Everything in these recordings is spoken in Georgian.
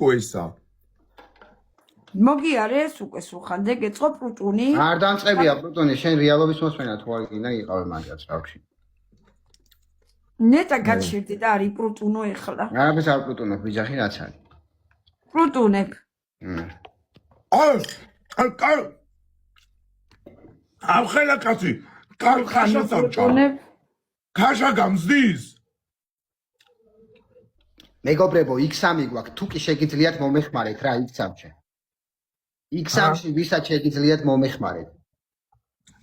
გოისა. მოგიარეს უკვე სულხან გეწყო პლუტონი. არ დამწყებია პლუტონი, შენ რეალობის მოსმენა თუ არ გინდა იყავე მაგაც რავში. ნეტა გაჩერდი და არის პლუტონო ეხლა. არაფერს არ პლუტონო, ვიჯახი რაც არის. პლუტონებ. კარ. ახლა კაცი, კარ ხაშა სამჭა. ხაშა გამზდის. მეგობრებო, X3 გვაქვს, თუ კი შეგიძლიათ მომეხმარეთ რა X3-ში. X3-ში ვისაც შეგიძლიათ მომეხმარეთ.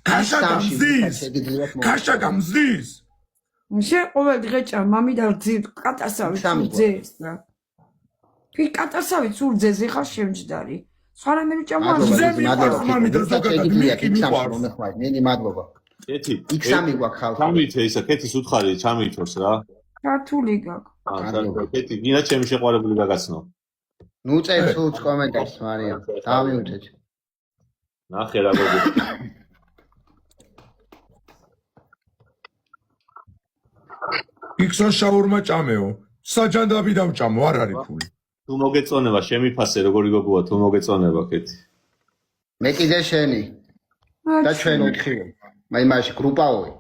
ხაშა გამზდის. ხაშა გამზდის. შენ ყოველ დღე ჭამ მამიდა კატასავით ძეს რა. თუ კატასავით სულ ძეზე ხარ შემჯდარი. სხვა რამე ჭამ მამიდა ზოგადად მიკი მიყვარს. მომეხმარეთ, ნენი მადლობა. კეთი, X3 გვაქვს ხალხი. ჩამით ისა, კეთის უთხარი ჩამითოს რა. ქართული გაქვს. კეთი, გინდა ჩემი შეყვარებული გაგაცნო. ნუ წერ სულს კომენტარს მარია. დავიუთეთ. ნახე რა გოგო. იქსა შაურმა ჭამეო. საჯანდაბი დავჭამო, არ არის ფული. თუ მოგეწონება, შემიფასე როგორი გოგოა, თუ მოგეწონება კეთი. მე კიდე შენი. და ჩვენ ოთხივე. მაშინ გრუპაოი.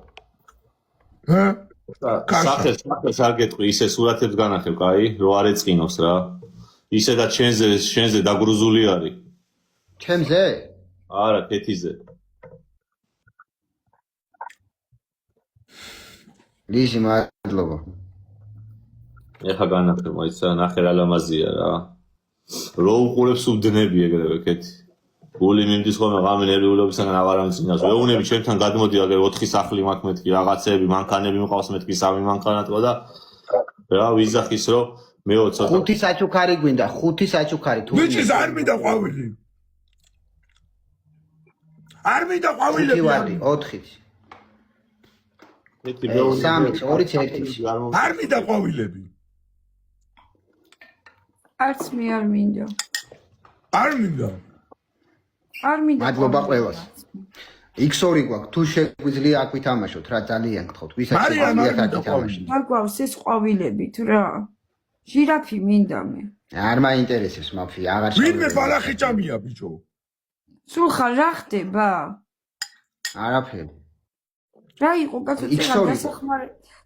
სახეს არ გეტყვი, ისე სურათებს განახებ, კაი, რო არ ეწყინოს რა. ისე და შენზე დაგრუზული არის. ჩემზე? არა, კეთიზე. ლიზი მადლობა. ეხა განახებ, მაიცა ნახე რა ლამაზია რა. რო უყურებს უდნები ეგრევე კეთი. გული მიმდის ხოლმე ღამე ნერვიულობისგან აღარავის წინას. ვეუბნები ჩემთან გადმოდი აგერ 4 სახლი მაქვს მეთქი რაღაცები, მანქანები მყავს მეთქი 3 მანქანა თქვა და რა ვიზახის რომ მე 20 5 საჩუქარი გვინდა, 5 საჩუქარი თუ ვიჭის არ მინდა ყვავილი. არ მინდა ყვავილები. 4-ით. კეთი 3-ით, 2-ით 1-ით. არ მინდა ყვავილები. არც მე არ მინდა. არ მინდა. არ მინდა. მადლობა ყველას. X2 გვაქვს, თუ შეგვიძლია აქ ვითამაშოთ რა ძალიან გთხოვთ. ვისაც შეგვიძლია აქ ვითამაშოთ. მაგვავს ეს ყვავილებით რა. ჟირაფი მინდა მე. არ მაინტერესებს მაფი, აღარ ვინმე ბალახი ჭამია ბიჭო. სულხან რა ხდება? არაფერი. რა იყო კაცო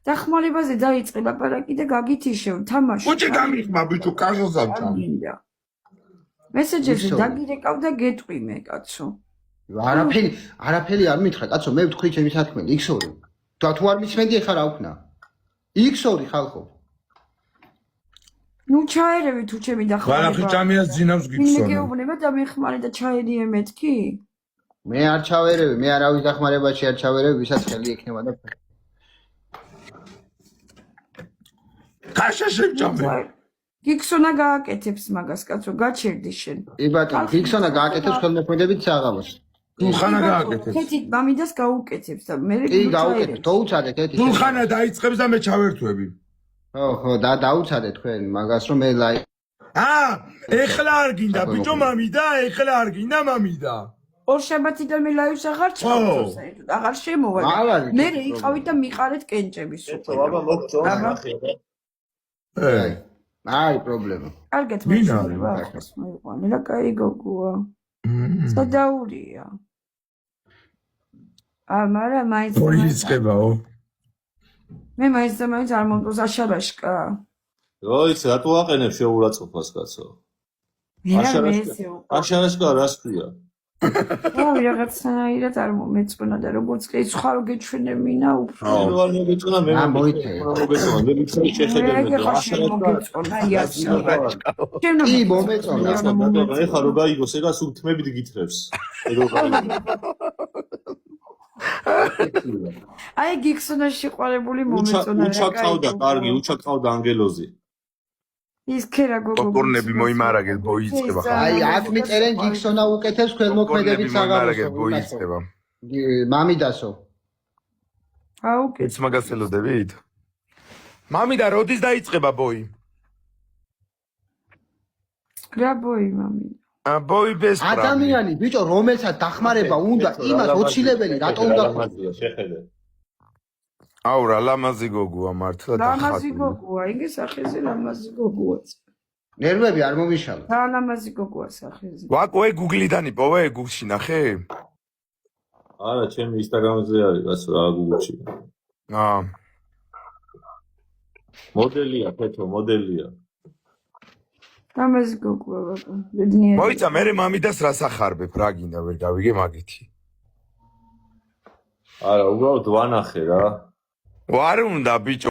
დახმარებაზე დაიწყე ლაპარაკი და გაგითიშევ თამაში. უჭი გამიხმა ბიჭო, კაშას არ ჭამი. მესეჯებში დაგირეკავ და გეტყვი მე კაცო. არაფერი არ მითხრა კაცო, მე ვთქვი ჩემი საქმე X2. თუ არ მისმენდი ახლა რა ვქნა? X2 ხალხო. ნუ ჩაერევი თუ ჩემი დახმარება. ბალახი ჭამიას ძინავს გიქსონა. მე გეუბნება და მეხმარე და ჩაერიე მეთქი? მე არ ჩავერევი, მე არავის დახმარებაში არ ჩავერევი, ვისაც ხელი ექნება და კაშა შეჭამე. გიქსონა გააკეთებს მაგას კაცო, გაჩერდი შენ. კი ბატონო, გიქსონა გააკეთებს ხელმოქმედებით საღამოს. სულხანა გააკეთებს. კეთით მამიდას გაუკეთებს და მე კი გაუკეთებ, თოუცადე კეთი. სულხანა დაიწყებს და მე ჩავერთვები. ხო, დაუცადე თქვენ მაგას რომ მე ლაი. ეხლა არ გინდა ბიჭო მამიდა, ეხლა არ გინდა მამიდა. ორ შაბათიდან მე ლაივს აღარ ჩავწევ საერთოდ, აღარ შემოვალ. მე იყავით და მიყარეთ კენჭები სულ. აბა მოგწონა ნახე. აი პრობლემა. კარგეთ მეშურება ახლა მოიყვანე რა კაი გოგოა. სადაურია. მარა მაინც მოიწყებაო. მე მაინც და მაინც არ მომწონს აშარაშკა. როიც რატო აყენებ შეურაცხყოფას კაცო? აშარაშკა რას ქვია? რავი რაღაცნაირად არ მომეწონა და როგორც კი სხვა რო გეჩვენებინა უფრო. რო არ მოგეწონა მე მოგეწონა, მე ვიცი შეხედები და აშარაშკა იასი. კი მომეწონა. ეხა რო გაიგოს ეგას უთმებით გითხრებს. აი გიქსონა შეყვარებული მომეწონა რა. უჩაკავდა კარგი, უჩაკავდა ანგელოზი. ის ქერა გოგო. პოპკორნები მოიმარაგეთ, ბოიწყება. აი აქ მიწერენ გიქსონა უკეთებს ხელმოქმედებით საღამოს. ბოიწყება. მამიდასო. აუკეთე. მაგას ელოდებით? მამიდა როდის დაიწყება ბოი? რა ბოი მამიდა? ბოი ბესპრა. ადამიანი ბიჭო რომელსაც დახმარება უნდა იმას ოცილებელი რატო უნდა ხმაზია შეხედე. აუ რა ლამაზი გოგოა მართლა და ხატი. ლამაზი გოგოა, იგი სახეზე ლამაზი გოგოა. ნერვები არ მომიშალო. ალამაზი გოგოა სახეზე. ვაკო ე გუგლიდან იპოვე გუგლში ნახე? არა, ჩემი ინსტაგრამზე არის კაცო რა გუგლში. აა მოდელია, ფეთო, მოდელია. ამაზი გოგოა ბატონო. ბედნიერი. მოიცა მე მამიდას რას ახარბებ რა გინდა ვერ გავიგე მაგითი. არა, უბრალოდ ვანახე რა. ვარ უნდა ბიჭო